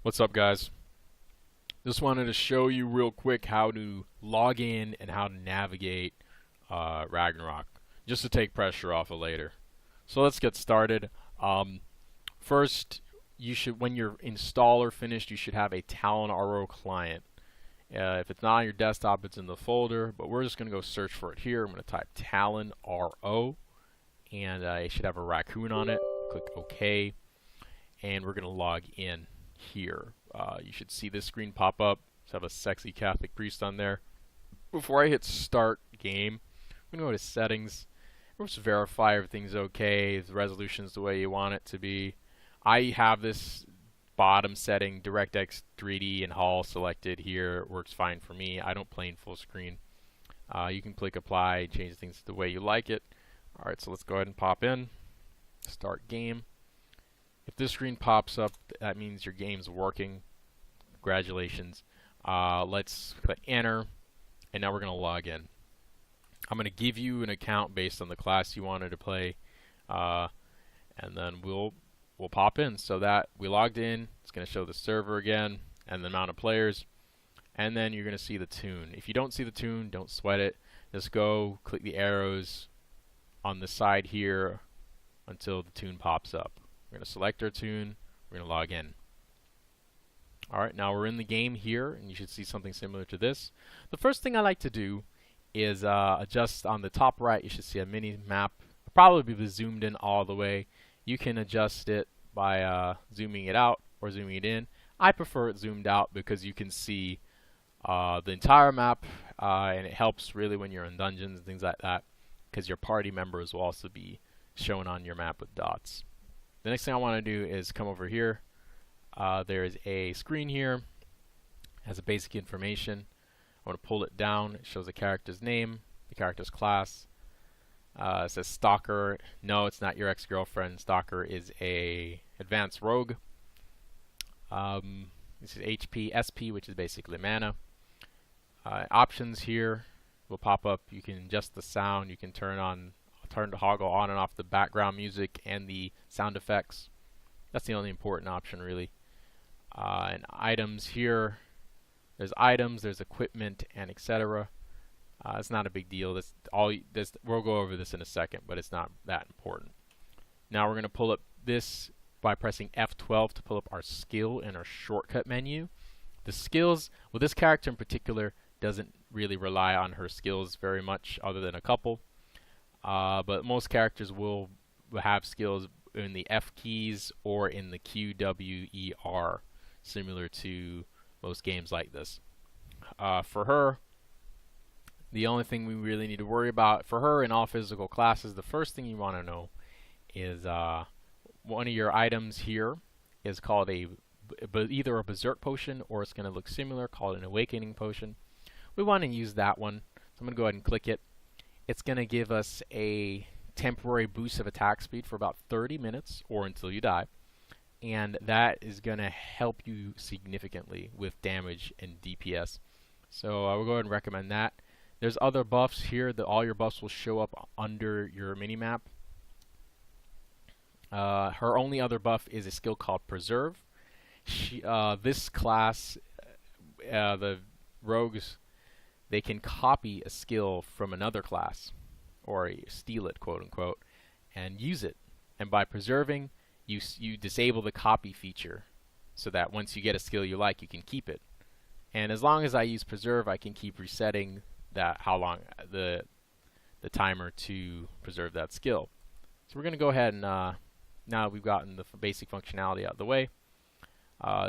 What's up, guys? Just wanted to show you real quick how to log in and how to navigate Ragnarok, just to take pressure off of later. So let's get started. First, when your installer finished, you should have a Talon RO client. If it's not on your desktop, it's in the folder, but we're just going to go search for it here. I'm going to type Talon RO, and it should have a raccoon on it. Click OK, and we're going to log in here. You should see this screen pop up. Just have a sexy Catholic priest on there. Before I hit start game, I'm going to go to settings. Just verify everything's okay. The resolution's the way you want it to be. I have this bottom setting, DirectX 3D and Hall selected here. It works fine for me. I don't play in full screen. You can click apply, change things the way you like it. Alright, so let's go ahead and pop in. Start game. If this screen pops up, that means your game's working. Congratulations. Let's click enter, and now we're going to log in. I'm going to give you an account based on the class you wanted to play, and then we'll pop in. So that we logged in, it's going to show the server again and the amount of players, and then you're going to see the tune. If you don't see the tune, don't sweat it. Just go click the arrows on the side here until the tune pops up. We're going to select our tune. We're going to log in. Alright, now we're in the game here, and you should see something similar to this. The first thing I like to do is adjust on the top right. You should see a mini map. It'll probably be zoomed in all the way. You can adjust it by zooming it out or zooming it in. I prefer it zoomed out because you can see the entire map, and it helps really when you're in dungeons and things like that, because your party members will also be shown on your map with dots. The next thing I want to do is come over here. There is a screen here, has a basic information. I want to pull it down. It shows the character's name, the character's class. It says Stalker. No, it's not your ex-girlfriend. Stalker is a advanced rogue. This is HP, SP, which is basically mana. Options here will pop up. You can adjust the sound. You can turn to toggle on and off the background music and the sound effects. That's the only important option, really. And items here, there's items, there's equipment, and etc. It's not a big deal. We'll go over this in a second, but it's not that important. Now we're going to pull up this by pressing F12 to pull up our skill in our shortcut menu. The skills, well, this character in particular doesn't really rely on her skills very much, other than a couple. But most characters will have skills in the F keys or in the Q, W, E, R, similar to most games like this. For her, the only thing we really need to worry about for her in all physical classes, the first thing you want to know is one of your items here is called either a Berserk potion, or it's going to look similar, called an Awakening potion. We want to use that one, so I'm going to go ahead and click it. It's going to give us a temporary boost of attack speed for about 30 minutes or until you die, and that is going to help you significantly with damage and DPS. So I will go ahead and recommend that. There's other buffs here that all your buffs will show up under your minimap. Her only other buff is a skill called Preserve. This class, the rogues, they can copy a skill from another class, or steal it, quote unquote, and use it. And by preserving, you disable the copy feature, so that once you get a skill you like, you can keep it. And as long as I use preserve, I can keep resetting how long the timer to preserve that skill. So we're going to go ahead and now that we've gotten the basic functionality out of the way,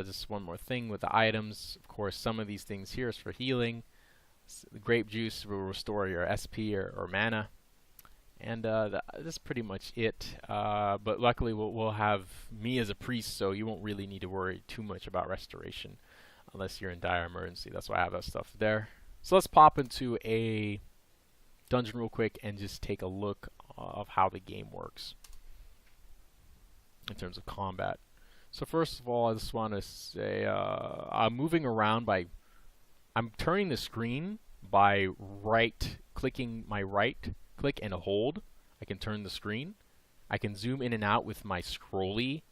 just one more thing with the items. Of course, some of these things here is for healing. The grape juice will restore your SP or mana, and that's pretty much it. But luckily we'll have me as a priest, so you won't really need to worry too much about restoration unless you're in dire emergency. That's why I have that stuff there. So let's pop into a dungeon real quick and just take a look of how the game works in terms of combat. So first of all, I just want to say I'm moving around I'm turning the screen by clicking my right click and hold. I can turn the screen. I can zoom in and out with my scrolly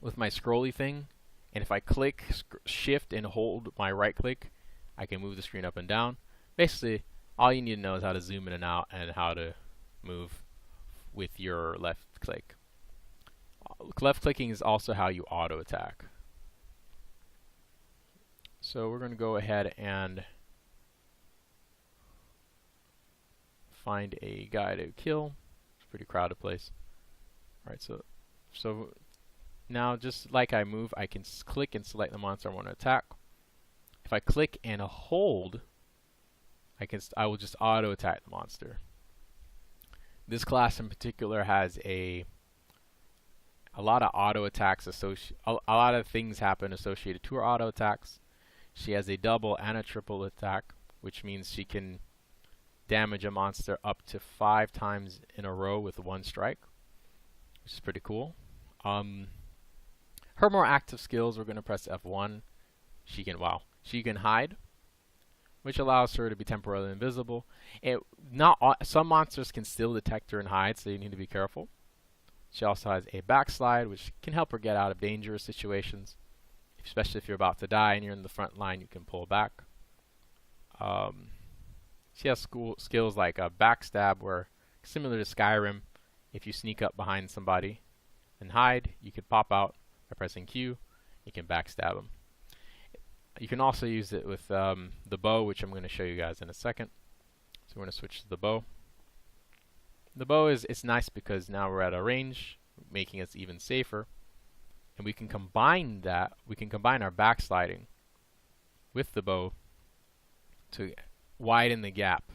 with my scrolly thing, and if I click shift and hold my right click, I can move the screen up and down. Basically, all you need to know is how to zoom in and out and how to move with your left click. Left clicking is also how you auto attack. So we're going to go ahead and find a guy to kill. It's a pretty crowded place. Alright, so now just like I move, I can click and select the monster I want to attack. If I click and hold, I will just auto attack the monster. This class in particular has a lot of auto attacks a lot of things happen associated to her auto attacks. She has a double and a triple attack, which means she can damage a monster up to 5 times in a row with one strike, which is pretty cool. Her more active skills, we're going to press F1. She can hide, which allows her to be temporarily invisible. Some monsters can still detect her and hide, so you need to be careful. She also has a backslide, which can help her get out of dangerous situations, especially if you're about to die and you're in the front line. You can pull back. She has skills like a backstab, where similar to Skyrim, if you sneak up behind somebody and hide, you can pop out by pressing Q. You can backstab them. You can also use it with the bow, which I'm going to show you guys in a second. So we're going to switch to the bow. The bow it's nice because now we're at a range, making us even safer. And we can combine that. We can combine our backsliding with the bow to widen the gap.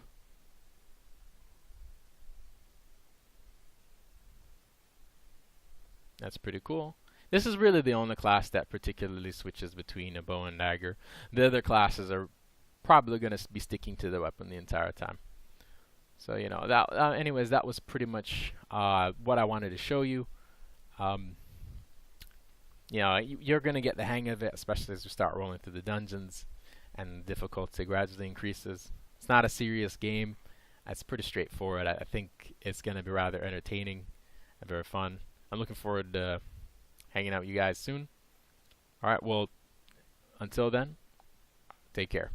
That's pretty cool. This is really the only class that particularly switches between a bow and dagger. The other classes are probably going to be sticking to the weapon the entire time. So, you know, anyways, that was pretty much what I wanted to show you. You know, you're going to get the hang of it, especially as we start rolling through the dungeons and the difficulty gradually increases. It's not a serious game. It's pretty straightforward. I think it's going to be rather entertaining and very fun. I'm looking forward to hanging out with you guys soon. Alright, well, until then, take care.